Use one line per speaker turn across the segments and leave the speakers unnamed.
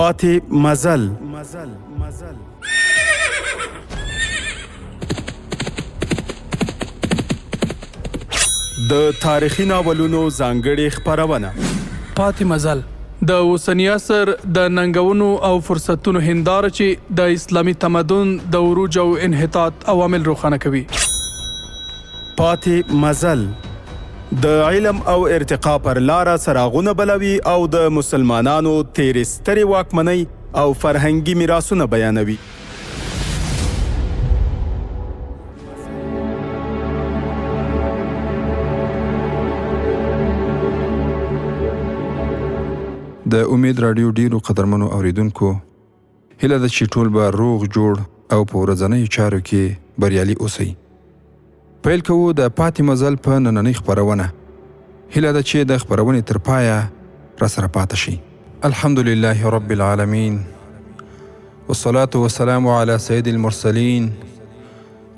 پاتې مزل. د تاریخي ناولونو ځانګړې خپرونه.
پاتې مزل د اوسني عصر د ننګونو او فرصتونو هنداره چې د اسلامي تمدن د عروج او انحطاط عوامل روښانه کوي.
پاتې مزل د علم او ارتقا پر لاره څراغونه بلوي او د مسلمانانو تیرې سترې واکمنۍ او فرهنګي میراثونه بیانوي.
د امید رادیو ډیرو قدرمنو اوریدونکو هیله ده چې ټول به روغ جوړ او په ورځنیو چارو کې بریالي اوسئ. پیل کوو د پاتې مزل په نننۍ خپرونه. هیله ده چې د خپرونې تر پایه راسره پاتې شي. الحمدلله رب العالمین والصلاة والسلام على سید المرسلین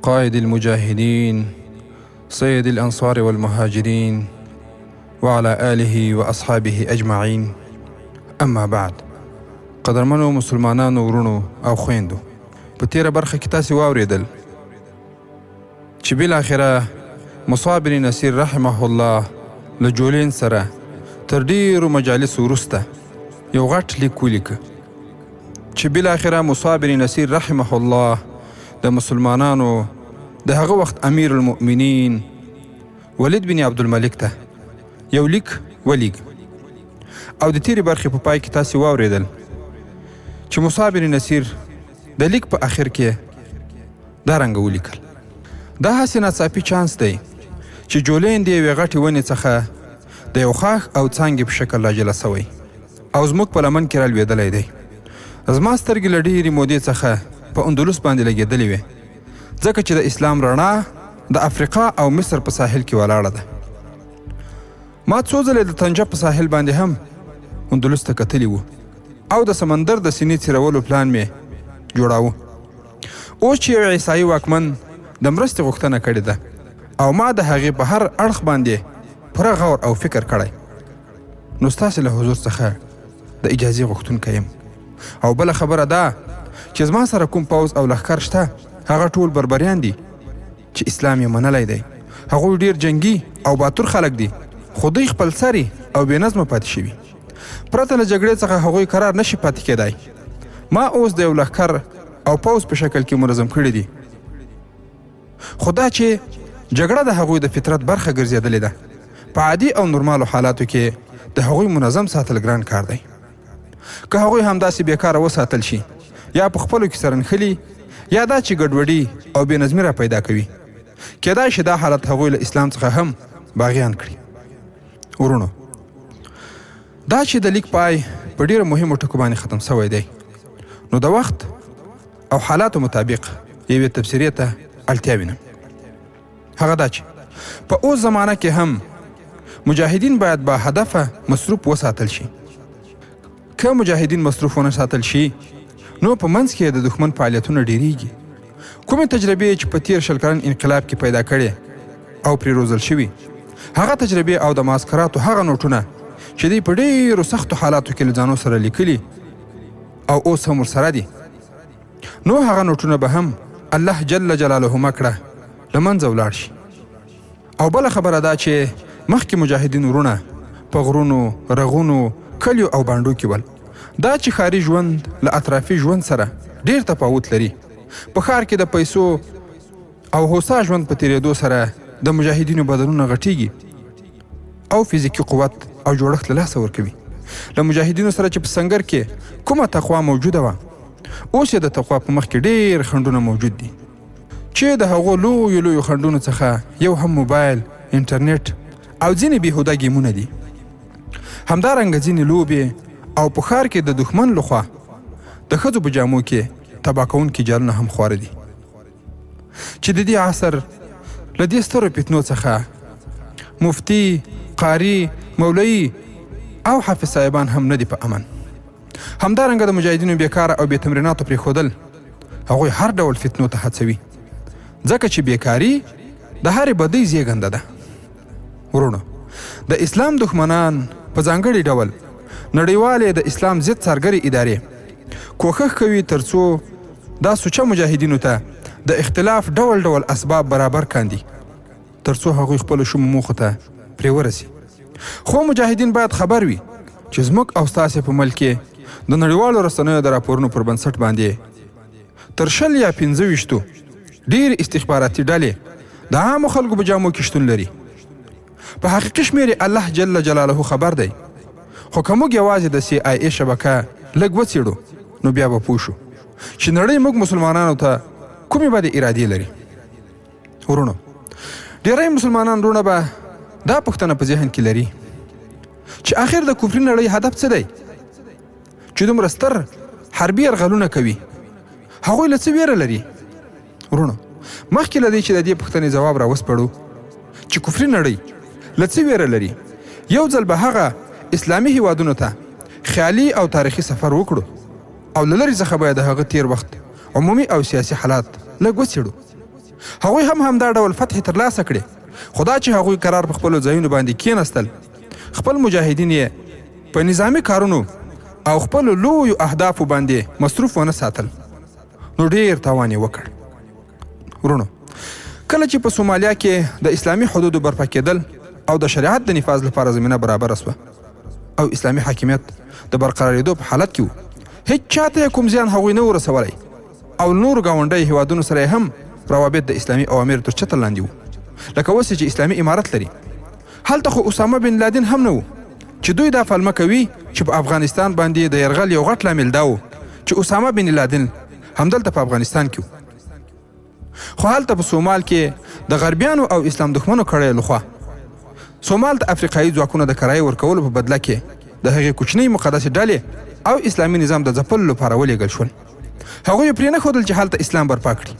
قائد المجاهدین سید الانصار والمهاجرین وعلى آله واصحابه اجمعین. اما بعد، قدرمنو مسلمانانو ورونو او خويندو، په تیره برخه کې تاسې واورېدل چې بالاخره مصعب بن نصیر رحمه الله له جولین سره تر ډیرو مجالسو وروسته یو غټ لیک ولیکه چې بالاخره مصعب بن نصیر رحمه الله د مسلمانانو د هغه وخت امیر المؤمنین ولید بن عبدالملک ته یو لیک ولیک او د تیرې برخې په پای کې تاسې واورېدل چې مصعب بن نصیر د لیک په اخر کې دا رنګه ولیکل: دا هسې ناڅاپي چانس دی چې جولین د یوې غټې ونې څخه د یو خاښ او څانګې په شکل راجلا سوی او زموږ په لمن کې رالوېدلی دی. زما سترګې له ډېرې مودې څخه په اندلس باندې لګېدلې وې، ځکه چې د اسلام رڼا د افریقا او مصر په ساحل کې ولاړه ده. ما څو ځلې د طنجه په ساحل باندې هم اندلس ته کتلی وو او د سمندر د سینې څیرولو پلان مې جوړاوه. اوس چې یو عیسایي واکمن د مرستې غوښتنه کړې ده او ما د هغې په هر اړخ باندې پوره غور او فکر کړی، نو ستاسې له حضور څخه د اجازې غوښتونکی یم. او بله خبره دا چې زما سره کوم پوځ او لښکر شته هغه ټول بربریان دي چې اسلام یې منلی دی. هغوی ډیر جنګي او باتور خلک دي، خو دوی خپل سري او بې نظمه پاتې شوي. پرته له جګړې څخه هغوی قرار نشي پاتې کېدی. ما اوس د یو لښکر او پوځ په شکل کې منظم کړي دي، خو دا چې جګړه د هغوی د فطرت برخه ګرځېدلې ده، په عادي او نورمالو حالاتو کې د هغوی منظم ساتل ګران کار دی. که هغوی همداسې بیکاره وساتل شي یا په خپلو کې سره نښلي یا دا چې ګډوډي او بې نظمي را پیدا کوي، کېدای شي دا حالت هغوی له اسلام څخه هم باغیان کړي. ورونو، دا چې د لیک پای په ډیرو مهمو ټکو باندې ختم سوی دی، نو د وخت او حالاتو مطابق یوې تبصرې ته اړتیا وینم. هغه دا چې په اوس زمانه کې هم مجاهدین باید با هدفه مصروف وساتل شي. که مجاهدین مصروف ونه ساتل شي نو په منځ کې د دښمن فعالیتونه ډیریږي. کومې تجربې چې په تیر 20 کلن انقلاب کې پیدا کړي او پرې روزل شوي، هغه تجربې او د معسکراتو هغه نوټونه چې دوی په ډیرو سختو حالاتو کې له ځانو سره لیکلي او اوس هم ورسره دي، نو هغه نوټونه به هم الله جل جلاله مکړه له منځه ولاړ شي. او بله خبره دا چې مخکې مجاهدین ورونه په غرونو، رغونو، کلیو او بانډو کې ول. دا چې ښاري ژوند له اطرافي ژوند سره ډیر تفاوت لري. په ښار کې د پیسو او هوسا ژوند په تیرېدو سره د مجاهدینو بدنونه غټیږي او فزیکي قوت او جوړښت له لاسه ورکوي. له مجاهدینو سره چې په سنګر کې کومه تقوا موجوده وه، اوس یې د تقوا په مخ کې ډیر خنډونه موجود دي، چې د هغو لویو خنډونو څخه یو هم موبایل، انټرنیټ او ځینې بېهوده ګیمونه دي. همدارنګه ځینې لوبې او په ښار کې د دښمن لخوا د ښځو په جامو کې تباه کوونکي جالونه هم خواره دي، چې د دې عصر له دې سترو فتنو څخه مفتي، قاري، مولوي او حافظ صاحبان هم نه دي په امن. همدارنګه د مجاهدینو بیکاره او بې تمریناتو پرېښودل هغوی هر ډول فتنو ته هڅوي، ځکه چې بیکاري د هرې بدۍ زیږنده ده. ورونو، د اسلام دښمنان په ځانګړي ډول نړیوالې د اسلام ضد څارګرې ادارې کوښښ کوي ترڅو دا سوچه مجاهدینو ته د اختلاف ډول ډول اسباب برابر کاندي ترڅو هغوی خپلو شومو موخو ته پرې ورسي. خو مجاهدین باید خبر وي چې زموږ او ستاسې په ملک کې د نړیوالو رسنیو د راپورونو پر بنسټ باندې تر 20 یا 25 ډېر استخباراتي ډلې د عامو خلکو په جامو کې شتون لري. په حقیقي شمېر الله جل جلاله خبر دی، خو که موږ یوازې د CIA شبکه لږ وڅېړو نو بیا به پوه شو چې نړۍ موږ مسلمانانو ته کومې بدې ارادې لري. ورونو، ډېری مسلمانان وروڼه به دا پوښتنه په ذهن کې لري چې آخر د کفري نړۍ هدف څه دی چې دومره ستر حربي یرغلونه کوي؟ هغوی له څه ویره لري؟ ورونو، مخکې له دې چې د دې پوښتنې ځواب راوسپړو چې کفري نړۍ له څه ویره لري، یو ځل به هغه اسلامي هیوادونو ته خیالي او تاریخي سفر وکړو او له لرې څخه به د هغه تیر وخت عمومي او سیاسي حالات لږ وڅېړو. هغوی هم همدا ډول فتحې ترلاسه کړې، خو دا چې هغوی قرار په خپلو ځایونو باندې کېناستل، خپل مجاهدین یې په نظامي کارونو او خپلو لویو اهدافو باندې مصروف ونه ساتل، نو ډېر تاوان یې وکړ. ورونو، کله چې په سومالیا کې د اسلامي حدودو برپا کېدل او د شریعت د نفاذ لپاره زمینه برابره سوه او اسلامي حاکمیت د برقرارېدو په حالت کې و، هیڅ چاته یې کوم زیان هغوی نه ورسولی او نورو ګاونډیو هیوادونو سره یې هم روابط د اسلامي اوامرو تر چتر لاندې وو. لکه اوس چې اسلامي امارت لري، هلته خو اسامه بن لادن هم نه و چې دوی دا فلمه کوي چې په افغانستان باندې د یرغل یو غټ لامل دا و چې اسامه بن لادن همدلته په افغانستان کې و. خو هلته په سومال کې د غربیانو او اسلام دښمنو کړیو لخوا سومال ته افریقایي ځواکونه د کرایې ورکولو په بدله کې د هغې کوچنۍ مقدسې ډلې او اسلامي نظام د ځپلو لپاره ولېږل شول. هغوی یې پرې نه ښودل چې هلته اسلام برپا کړي.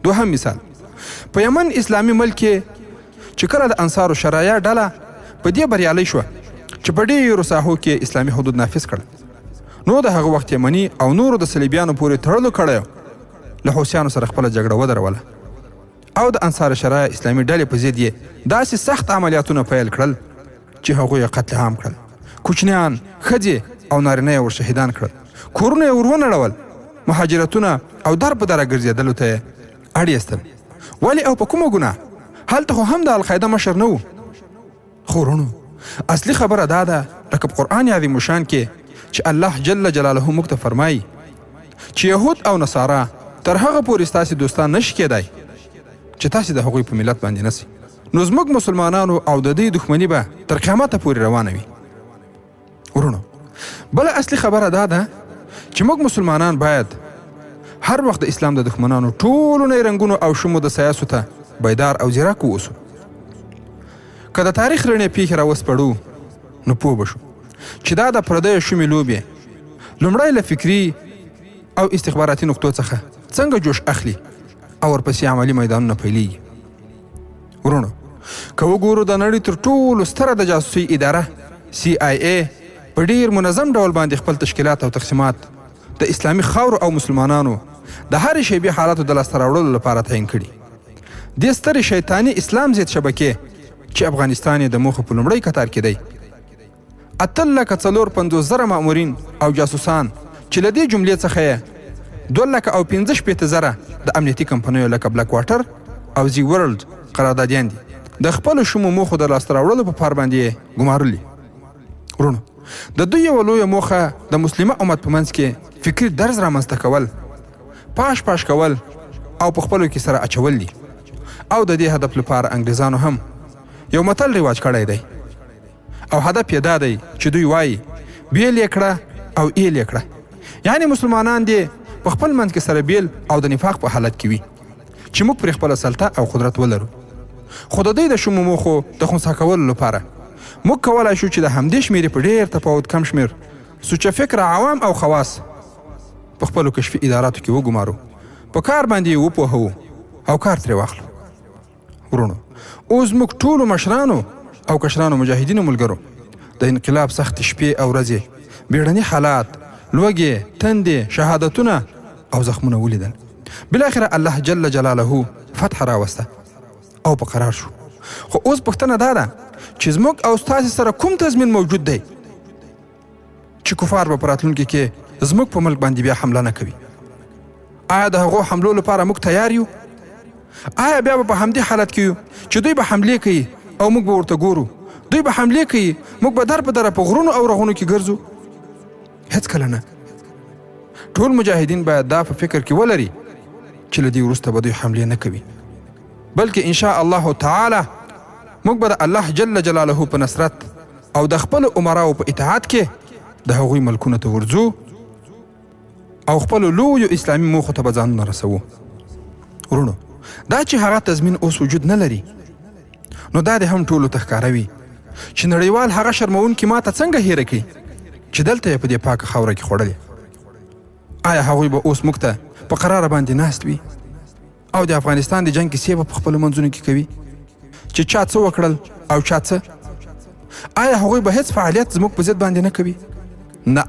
دوهم مثال، په یمن اسلامي ملک کې چې کله د انصارو شرایع ډله په دې بریالی شوه چې په ډېرو ساحو کې اسلامي حدود نافظ کړل، نو د هغه وخت یمني او نورو د صلیبیانو پورې تړلو کړیو له حوثیانو سره خپله جګړه ودروله او د انصار شرایع اسلامي ډلې په ضد یې داسې سخت عملیاتونه پیل کړل چې هغوی یې قتل عام کړل، کوچنیان، ښځې او نارینه یې ورشهیدان کړل، کورونه یې ور ونړول، مهاجرتونه او در په دره ګرځېدلو ته یې اړ ایستل. ولې او په کومه ګناه؟ هلته خو هم د القاعده مشر نه و. خو ورونو، اصلي خبره دا ده لکه په قرآن عظیم الشان کې چې الله جل جلاله موږ ته فرمایي چې یهود او نصارا تر هغه پورې ستاسې دوستان نشي کېدای چې تاسې د هغوی په ملت باندې نسئ، نو زموږ مسلمانانو او د دې دښمني به تر قیامته پورې روانه وي. ورونو، بله اصلي خبره دا ده چې موږ مسلمانان باید هر وخت د اسلام د دښمنانو ټولو نیرنګونو او شومو د سیاسو ته بیدار او ځیرک واوسو. که د تاریخ رڼې پیښې راوسپړو نو پوه به شو چې دا د پردیو شومې لوبې لومړی له فکري او استخباراتي نقطو څخه څنګه جوش اخلي او ورپسې عملي میدانونه پیلېږي. ورونو، که وګورو د نړۍ تر ټولو ستره د جاسوسۍ اداره CIA په ډېر منظم ډول باندې خپل تشکیلات او تقسیمات د اسلامي خاورو او مسلمانانو د هرې شیبې حالاتو د لاسته راوړلو لپاره تعیین کړي. دې سترې شیطاني اسلام ضد شبکې چې افغانستان یې د موخو په لومړی کتار کې دی، 8,450,000 مامورین او جاسوسان چې له دې جملې څخه یې 2,65,000 د امنیتي کمپنیو لکه بلک واټر او زی ورلډ قراردادیان دي، د خپلو شومو موخو د لاسته راوړلو په پار باندې یې ګمارلي. ورونو، د دوی یوه لویه موخه د مسلمه امت په منځ کې فکري درز رامنځته کول، پاش کول او په خپلو کې سره اچول دي. او د دې هدف لپاره انګریزانو هم یو متل رواج کړی دی او هدف یې دا دی چې دوی وایي بیل یې کړه او ایل یې کړه، یعنی مسلمانان دې په خپل منځ کې سره بیل او د نفاق په حالت کې وي چې موږ پرې خپله سلطه او قدرت ولرو. خو د دوی د شومو موخو د خنثی کولو لپاره موږ کولی شو چې د همدې شمېرې په ډېر تفاوت کم شمېر سوچه فکر عوام او خواص په خپلو کشفي اداراتو کې وګمارو، په کار باندې یې وپوهوو او کار ترې واخلو. ورونو، اوس موږ ټولو مشرانو او کشرانو مجاهدینو ملګرو د انقلاب سختې شپې او ورځې، بیړني حالات، لوږې، تندې، شهادتونه او زخمونه ولیدل. بالاخره الله جل جلاله فتح راوسته او په قرار شو. خو اوس پوښتنه دا ده چې زموږ او ستاسې سره کوم تضمین موجود دی چې کفار به په راتلونکي کې زموږ په ملک باندې بیا حمله نه کوي. آیا د هغو حملو لپاره موږ تیار یو؟ آیا بیا به په همدې حالت کې یو چې دوی به حملې کوي او موږ به ورته ګورو؟ دوی به حملې کوي، موږ به در په دره په غرونو او رغونو کې ګرځو؟ هېڅکله نه. ټول مجاهدین باید دا په فکر کې ولري چې له دې وروسته به دوی حملې نه کوي، بلکې انشاء الله تعالی موږ به د الله جل جلاله په نصرت او د خپلو امراو په اطاعت کې د هغوی ملکونو ته ورځو او خپلو لویو اسلامي موخو ته به ځانونه رسوو. ورونو، دا چې هغه تضمین اوس وجود نه لري، نو دا دې هم ټولو ته ښکاروي چې نړیوال هغه شرموونکې ماته څنګه هیره کړي چې دلته یې په دې پاکه خاوره کې خوړلې. آیا هغوی به اوس موږ ته په قراره باندې ناست وي او د افغانستان د جنګ کیسې به په خپلو منځونو کې کوي چې چا څه وکړل او چا څه؟ آیا هغوی به هیڅ فعالیت زموږ په ضد باندې نه کوي؟ نه،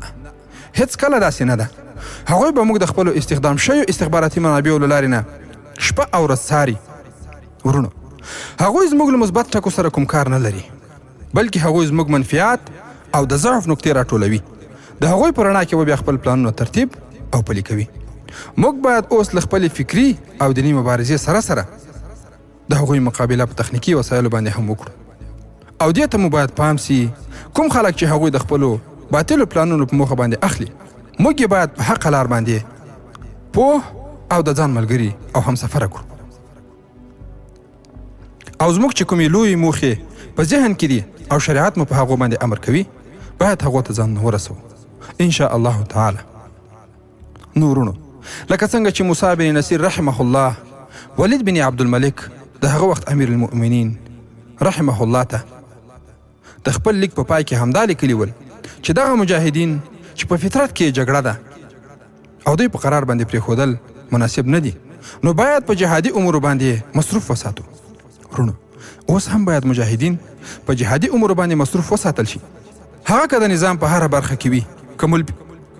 هیڅ کله داسې نه ده. هغوی به موږ د خپلو استخدام شویو استخباراتي منابعو له لارې نه شپه او ورځ څاري. ورونو، هغوی زموږ له مثبت ټکو سره کوم کار نه لري، بلکې هغوی زموږ منفیات او د ضعف نقطې راټولوي. د هغوی په رڼا کې به بیا خپل پلانونه ترتیب او پلي کوي. موږ باید اوس له خپلې فکري او دیني مبارزې سره سره د هغوی مقابله په تخنیکي وسایلو باندې هم وکړو. او دې ته مو باید پام سي کوم خلک چې هغوی د خپلو باطلو پلانونو په موخه باندې اخلي، موږ یې باید په حقه لار باندې پوه او د ځان ملګري او همسفره کړو. او زموږ چې کومې لویې موخې په ذهن کې دي او شریعت مو په هغو باندې امر کوي، باید هغو ته ځان ورسوو انشاء الله تعالی. نورونو، لکه څنګه چې موسی بن نصیر رحمه الله ولید بن عبدالملک د هغه وخت امیر المؤمنین رحمه الله ته د خپل لیک په پای کې همدا لیکلي ول چې دغه مجاهدین چې په فطرت کې جګړه ده او دوی په قرار باندې پرېښودل مناسب نه دي، نو باید په جهادي امورو باندې مصروف وساتو. ورونو، اوس هم باید مجاهدین په جهادي امورو باندې مصروف وساتل شي. هغه که د نظام په هره برخه کې وي،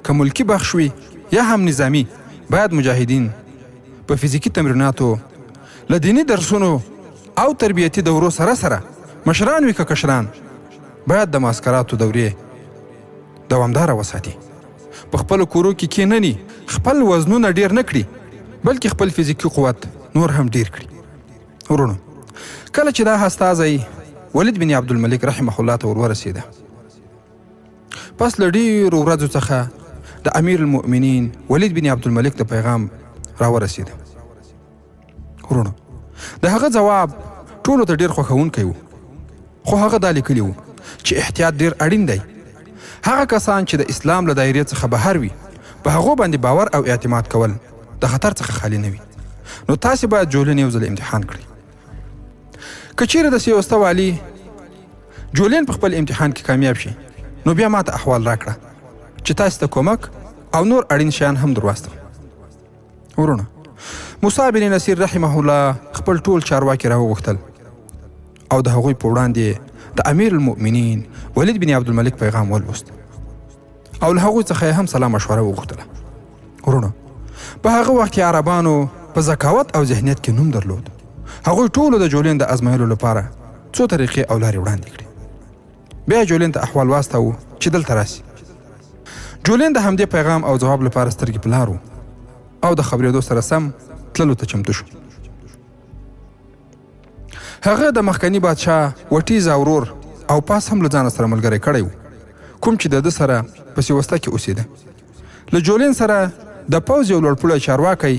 که ملکي بخش وي یا هم نظامی، باید مجاهدین په فزیکي تمریناتو، له دیني درسونو او تربیتي دورو سره سره مشران وي که کشران، باید د معسکراتو دورې دوامداره وساتي. په خپلو کورو کې کینني، خپل وزنونه ډیر نه کړي، بلکې خپل فزیکي قوت نور هم ډیر کړي. ورونو، کله چې دا هستازی ولید بن عبدالملک رحمه الله ته ورورسېده، پس له ډېرو ورځو څخه د امیر المؤمنین ولید بن عبدالملک د پیغام راورسېده. ورونو، د هغه ځواب ټولو ته ډېر خوښونکی و، خو هغه دا لیکلي و چې احتیاط ډېر اړین دی. هغه کسان چې د اسلام له دایرې څخه بهر وي، په هغو باندې باور او اعتماد کول د خطر څخه خالي نه وي. نو تاسې باید جولین یو ځل امتحان کړئ. که چیرې د سیوسته والي جولین په خپل امتحان کې کامیاب شي، نو بیا ماته احوال راکړه چې تاسې ته کومک او نور اړین شیان هم درواستم. ورونه، موسی بن نصیر رحمه الله خپل ټول چارواکي راوغوښتل او د هغوی په وړاندې د امیر المؤمنین ولید بن عبدالملک پیغام ولوست او له هغوی څخه هم سلا مشوره وغوښتله. ورونه، په هغه وخت کې عربانو په ذکاوت او ذهنیت کې نوم درلود. هغوی ټولو د جولین د ازمایلو لپاره څو طریقې او لارې وړاندې کړې. بیا جولین ته احوال واستاوه چې دلته راسي. جولین د همدې پیغام او ځواب لپاره سترګې په لار و او د خبرېدو سره سم تللو ته چمتو شو. هغه د مخکني بادشاه وټیزا ورور او پاس هم له ځانه سره ملګری کړی و، کوم چې د ده سره په سیوسته کې اوسېده. له جولین سره د پوځ یو لوړپوړی چارواکی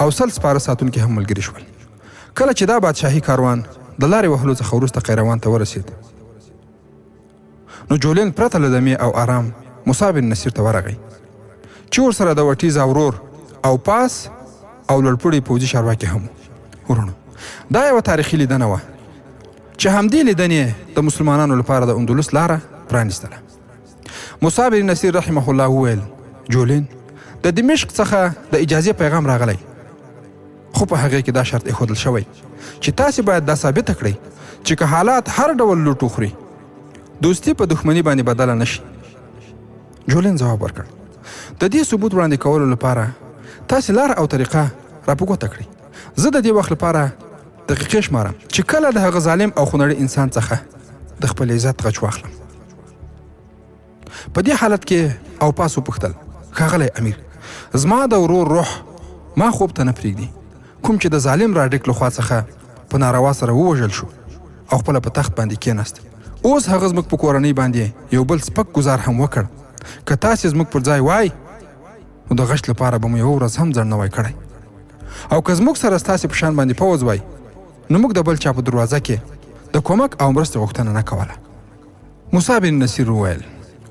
او 100 سپاره ساتونکي هم ملګري شول. کله چې دا بادشاهي کاروان د لارې وهلو څخه وروسته قیروان ته ورسېد، نو جولین پرته له دمې او آرام موسی بن نصیر ته ورغی چې ورسره د وټیزا ورور او پاس او لوړپوړی پوځي چارواکي هم. ورونو، دا یوه تاریخي لیدنه وه چې همدې لیدنې د مسلمانانو لپاره د اندلس لاره پرانیستله. موسی بن نصیر رحمه الله وویل، جولین، د دمشق څخه د اجازې پیغام راغلی، خو په هغې کې دا شرط ایښودل شوی چې تاسې باید دا ثابته کړئ چې که حالات هر ډول لوټ وخوري، دوستي په دښمني باندې بدله نه شي. جولین ځواب ورکړ، د دې ثبوت وړاندې کولو لپاره تاسې لار او طریقه را په ګوته کړئ. زه د دې وخت لپاره دقیقې شمارم چې کله د هغه ظالم او خونړي انسان څخه د خپل عزت غچ واخلم. په دې حالت کې او پاس وپوښتل، ښاغلی امیر، زما د ورور روح ما خوب ته نه پرېږدي، کوم چې د ظالم راډیک لخوا څخه په ناروا سره ووژل شو او خپله په تخت باندې کېناست. اوس هغه زموږ په کورنۍ باندې یو بل سپک ګزار هم وکړ. که تاسې زموږ پر ځای وای نو د غچ لپاره به مو یوه ورځ هم ځنډ نه وای کړی، او که زموږ سره ستاسې په شان باندې پوځ وای نو موږ د بل چا په دروازه کې د کومک او مرستې غوښتنه نه کوله. موسی بن نصیر وویل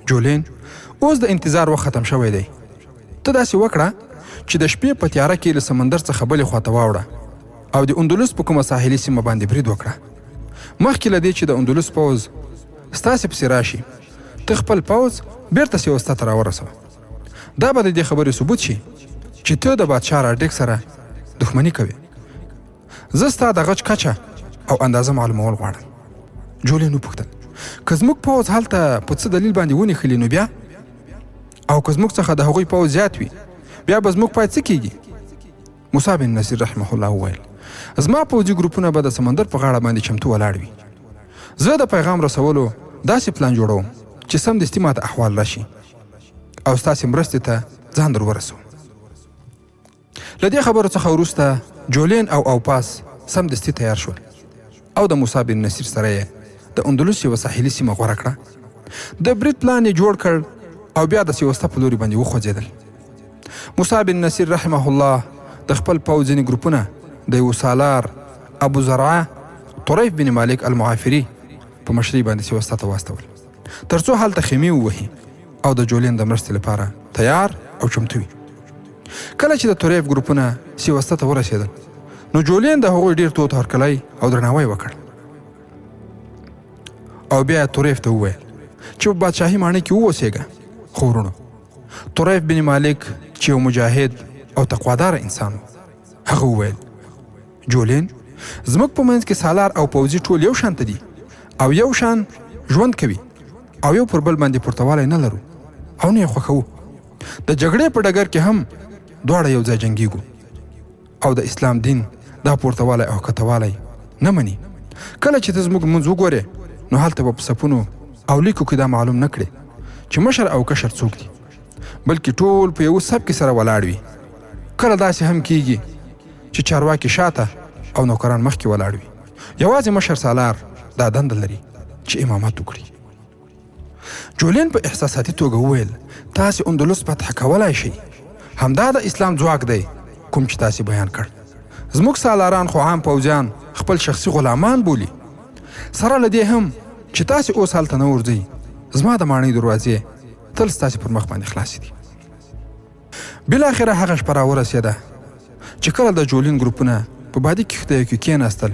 جولین اوس د انتظار وخت ختم شوی دی. ته داسې وکړه چې د شپې په تیاره کې له سمندر څخه بلې خواته واوړه او د اندلس په کومه ساحلي سیمه باندې برید وکړه. مخکې له دې چې د اندلس پوځ ستاسې پسې راشي ته خپل پوځ بیرته سیوسته ته راورسوه. دا به د دې خبرې ثبوت شي چې ته د بادشاه راډیک سره دښمني کوې. زه ستا د غچ کچه او اندازه معلومول غواړم. جولین وپوښتل که زموږ پوځ هلته په څه دلیل باندې ونښلي نو بیا، او که زموږ څخه د هغوی پوځ زیات وي بیا به زموږ پای څه کیږي؟ موسی بن نصیر رحمه الله وویل زما پوځي ګروپونه به د سمندر په غاړه باندې چمتو ولاړ وي. زه د پیغام رسولو داسې پلان جوړوم چې سمدستي ماته احوال راشي او ستاسې مرستې ته ځان در ورسوم. له دې خبرو څخه وروسته جولین او اوپاس سمدستي تیار شول او د موسی بن نصیر سره یې د اندلس یوه ساحلي سیمه غوره کړه. د برید پلان یې جوړ کړ او بیا د سیوسته په لوري باندې وخوځېدل. موسی بن نصیر رحمه الله د خپل پوځ ځینې ګروپونه د یو سالار ابو زرعه طریف بن مالک المعافري په مشرۍ باندې سیوسته ته واستول تر څو هلته خیمې ووهي او د جولین د مرستې لپاره تیار او چمتو وي. کله چې د طریف ګروپونه سیوسته ته ورسېدل نو جولین د هغوی ډېر تود هرکلی او درناوی وکړ او بیا طریف ته وویل چې په بادشاهي ماڼۍ کې واوسېږه. خو ورونو طریف بن مالک چې یو مجاهد او تقواداره انسان و هغه وویل جولین زموږ په منځ کې سالار او پوځي ټول یو شان دي او یو شان ژوند کوي او یو پر بل باندې پورتوالی نه لرو او نه یې خوښوو. د جګړې په ډګر کې هم دواړه یو ځای جنګیږو او د اسلام دین دا پورتوالی او ښکتوالی نه مني. کله چې ته زموږ لمونځ وګورې نو هلته به په صفونو او لیکو کې دا معلوم نه کړې چې مشر او کشر څوک دي، بلکې ټول په یو صف کې سره ولاړ وي. کله داسې هم کیږي چې چارواکي شاته او نوکران مخکې ولاړ وي. یوازې مشر سالار دا دنده لري چې امامت وکړي. جولین په احساساتي توګه وویل تاسې اندلس فتح کولی شئ، همدا د اسلام ځواک دی کوم چې تاسې بیان کړ. زموږ سالاران خو عام پوځیان خپل شخصي غلامان بولي. سره له دې هم چې تاسې اوس هلته نه ورځئ زما د ماڼۍ دروازې تل ستاسې پر مخ باندې خلاصې دي. بالاخره هغه شپه راورسېده چې کله د جولین ګروپونه په بادي کښتیو کې کېناستل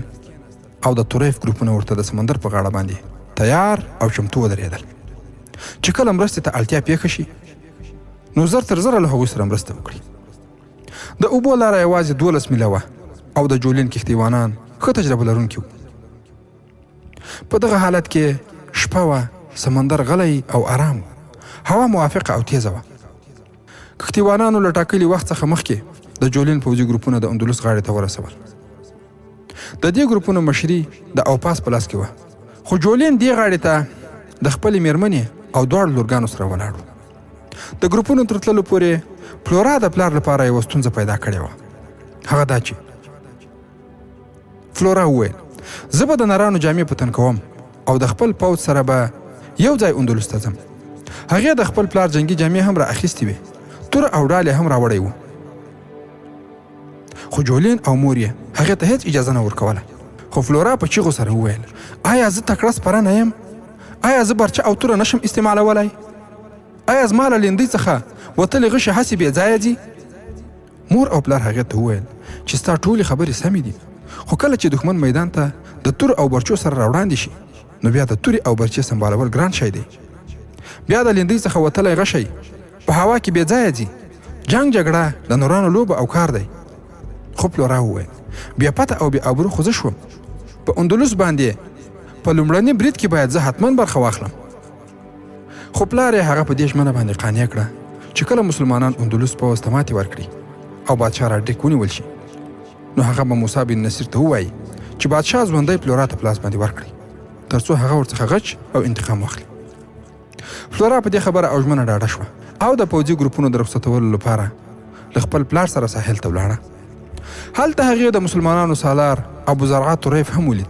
او د طریف ګروپونه ورته د سمندر په غاړه باندې تیار او چمتو ودرېدل چې کله مرستې ته اړتیا پیښه شي نو زر تر زره له هغوی سره مرسته وکړي. د اوبو لاره یوازې 12 میله وه او د جولین کښتیوانان ښه تجربه لرونکي وو. په دغه حالت کې شپه وه، سمندر غلی او آرام، هوا موافقه او تیزه وه. کښتیوانانو له ټاکلي وخت څخه مخکې د جولین پوځي ګروپونه د اندلس غاړې ته ورسول. د دې ګروپونو مشري د اوپاس په لاس کې وه، خو جولین دې غاړې ته د خپلې میرمنې او دواړو لورګانو سره ولاړ و. د ګروپونو تر تللو پورې فلورا د پلار لپاره یوه ستونزه پیدا کړې وه. هغه دا چې فلورا وویل زه به د نرانو جامې په تن کوم او د خپل پوځ سره به یو ځای اندلس ته ځم. هغې د خپل پلار جنګي جامې هم را اخیستې وې، تور او ډال هم راوړی و. خو جولین او مور یې هغې ته هیڅ اجازه نه ورکوله. خو فلورا په چیغو سره وویل آیا زه تکړه سپره نه یم؟ آیا زه برچه او توره نشم استعمالولی؟ آیا زما له لیندۍ څخه وتلې غشې هسې بې ځایه ځي؟ مور او پلار هغې ته وویل چې ستا ټولې خبرې سمې دي، خو کله چې دښمن میدان ته د تور او برچو سره راوړاندې شي نو بیا د تورې او برچې سمبالول ګران شی دی. بیا د لیندۍ څخه وتلی غشی په هوا کې بې ځایه ځي. جنګ جګړه د نورانو لوبه او کار دی. خو فلورا وویل بیا پته او بیا ابرو خو زه شوم. په اندلس باندې په لومړني برید کې باید زه حتما برخه واخلم. خو پلار یې هغه په دې ژمنه باندې قانع کړه چې کله مسلمانان اندلس پوځ ته ماتې ورکړي او بادشاه راډیک ونیول شي نو هغه به موسی بن نصیر ته ووایي چې بادشاه ژوندی فلورا ته په لاس باندې ورکړي تر څو هغه ورڅخه غچ او انتقام واخلي. فلورا په دې خبره او ژمنه ډاډه شوه او د پوځي ګروپونو د رخصتولو لپاره له خپل پلار سره ساحل ته ولاړه. هلته هغې د مسلمانانو سالار ابو زرعه طریف هم ولید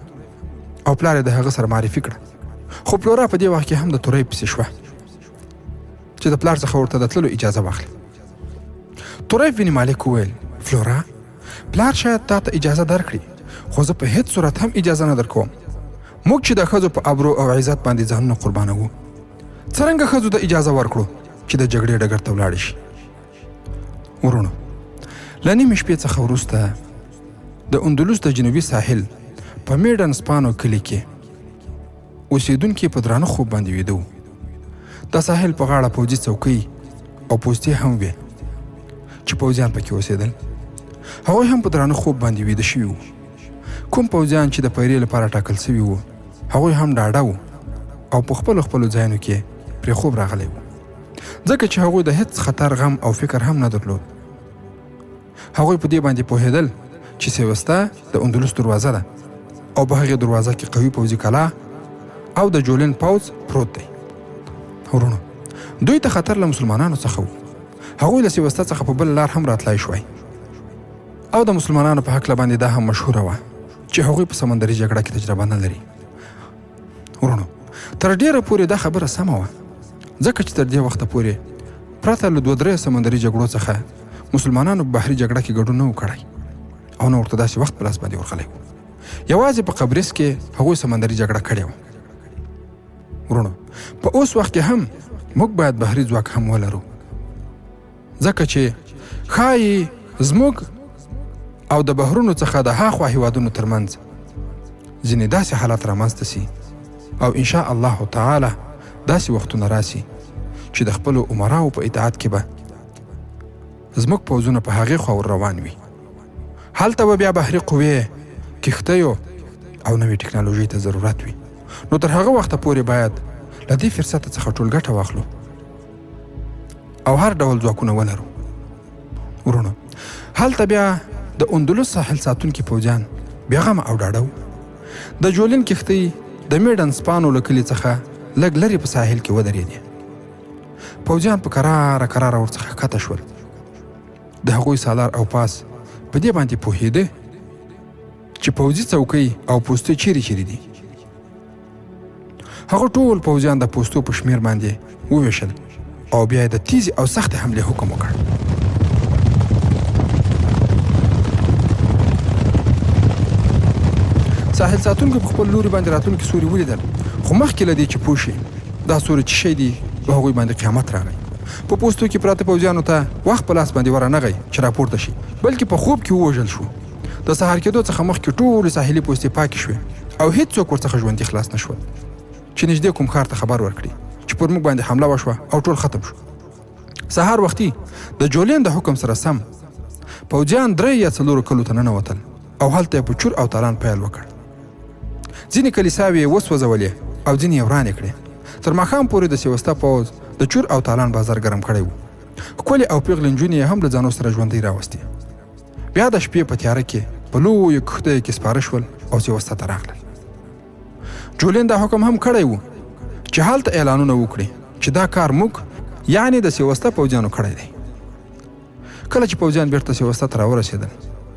او پلار یې د هغه سره معرفي کړه. خو فلورا په دې وخت کې هم د طریف پسې شوه چې د پلار څخه ورته د تللو اجازه واخلي. طریف بن مالک وویل فلورا پلار شاید تا ته اجازه درکړي خو زه په هیڅ صورت هم اجازه نه درکوم. موږ چې د ښځو په ابرو او عزت باندې ځانونه قربانوو څرنګه ښځو ته اجازه ورکړو چې د جګړې ډګر ته ولاړې شي. ورونو له نیمې شپې څخه وروسته د اندلس د جنوبي ساحل په میډن سپانو کلي کې اوسېدونکي په درانه خوب باندې ویده وو. د ساحل په غاړه پوځي څوکۍ او پوستې هم وې چې پوځیان پکې اوسېدل. هغوی هم په درانه خوب باندې ویده شوي وو. کوم پوځیان چې د پیرې لپاره ټاکل سوي وو هغوی هم ډاډه وو او په خپلو ځایونو کې پرې خوب راغلی وو ځکه چې هغوی د هیڅ خطر غم او فکر هم نه درلود. هغوی په دې باندې پوهېدل چې سیوسته د اندلس دروازه ده او په هغې دروازه کې قوي پوځي کلا او د جولین پوځ پروت دی. ورونو دوی ته خطر له مسلمانانو څخه وو. هغوی له سیوسته څخه په بل لار هم راتلای شوی او د مسلمانانو په هکله باندې دا هم مشهوره وه چې هغوی په سمندري جګړه کې تجربه نه لري. ورونو تر ډیره پورې دا خبره سمه وه ځکه چې تر دې وخته پورې پرته له 2-3 سمندري جګړو څخه مسلمانانو په بحري جګړه کې ګډون نه و کړی او نه ورته داسې وخت په لاس باندې ورغلی و. یوازې په قبرص کې هغوی سمندري جګړه کړې وه. ورونو په اوس وخت کې هم موږ باید بحري ځواک هم ولرو ځکه چې ښایي زموږ او د بحرونو څخه د هاخوا هیوادونو ترمنځ ځینې داسې حالات رامنځته سي او انشاء الله تعالی داسې وختونه راسي چې د خپلو عمراو په اطاعت کې به زموږ پوځونه په هغې خوا ور روان وي. هلته به بیا بحري قوې کښتیو او نوې ټکنالوژۍ ته ضرورت وي. نو تر هغه وخته پورې باید له دې فرصته څخه ټول ګټه واخلو او هر ډول ځواکونه ولرو. ورونو هلته بیا د اندلس ساحل ساتونکي پوځیان بېغمه او ډاډه وو. د جولین کښتۍ د میډن سپانو له کلي څخه لږ لرې په ساحل کې ودرېدې. پوځیان په کراره ورڅخه ښکته شول. د هغوی سالار او پاس په دې باندې پوهېده چې پوځي څوکۍ او پوستې چیرې دي. هغه ټول پوځیان د پوستو په شمېر باندې وویشل او بیا یې د تیزې او سختې حملې حکم وکړ. ساحل ساتونکو په خپل لوري باندې راتلونکي سوري ولیدل خو مخکې له دې چې پوه شي دا سوري څه شی دي په هغوی باندې قیامت راغی. په پوستو کې پراته پوځیانو ته وخت په لاس باندې ورنغی چې راپورته شي بلکې په خوب کې ووژل شو. د سهار کېدو څخه مخکې ټولې ساحلي پوستې پاکې شوې او هېڅوک ورڅخه ژوندي خلاص نه شول چې نږدې کوم ښار ته خبر ورکړي چې پر موږ باندې حمله وشوه او ټول ختم شو. سهار وختي د جولین د حکم سره سم پوځیان 3 یا 4 کلو ته ننوتل او هلته یې په چور او تالان پیل وکړ. ځینې کلیساوې یې وسوځولې او ځینې یې ورانې کړې. تر ماښام پورې د سیوسته پوځ د چور او تالان بازار ګرم کړی و. ښکلې او پیغلې نجونې یې هم له ځانو سره ژوندۍ راوستې. بیا د شپې په تیاره کې په لویو کښتیو کې سپاره شول او سیوسته ته راغلل. جولین دا حکم هم کړی و چې هلته اعلانونه وکړي چې دا کار موږ یعنې د سیوسته پوځیانو کړی دی. کله چې پوځیان بیرته سیوسته ته راورسېدل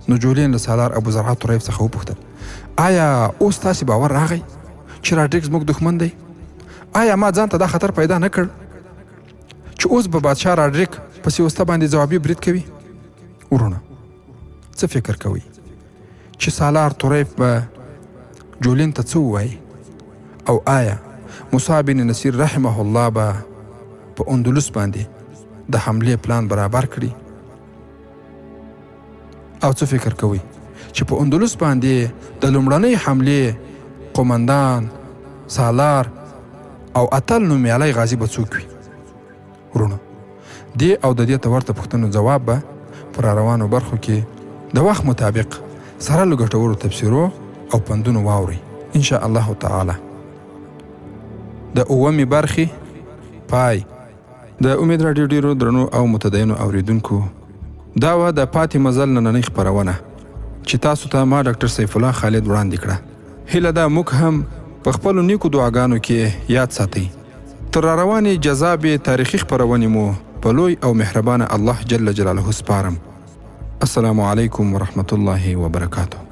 نو جولین له سالار ابو زرعه طریف څخه وپوښتل آیا اوس تاسې باور راغی چې راډریک زموږ دښمن دی؟ آیا ما ځان ته دا خطر پیدا نه کړ چې اوس به بادشاه راډریک په سیوسته باندې ځوابي برید کوي؟ ورونه څه فکر کوئ چې سالار طریف به جولین ته څه ووایي او آیا موسی بن نصیر رحمه الله به په اندلس باندې د حملې پلان برابر کړي؟ او څه فکر کوئ چې په اندلس باندې د لومړنۍ حملې قومندان سالار او اتل نومیالی غازي به څوک وي؟ ورونو دې او د دې ته ورته پوښتنو جواب به په راروانو برخو کې د وخت مطابق سره له ګټورو تفسیرو او پندونو واورئ ان شاء الله تعالی. د 9مې برخې پای. د امید راډیو ډیرو درنو او متدینو اوریدونکو دا وه د پاتې مزل نننۍ خپرونه چې تاسو ته ما ډاکټر سیف الله خالد وړاندې کړه. هیله ده موږ هم په خپلو نیکو دعاګانو کې یاد ساتئ. تر راروانې جذابې تاریخي خپرونې مو په لوی او مهربانه الله جل جلاله سپارم. السلام علیکم ورحمت الله وبرکاته.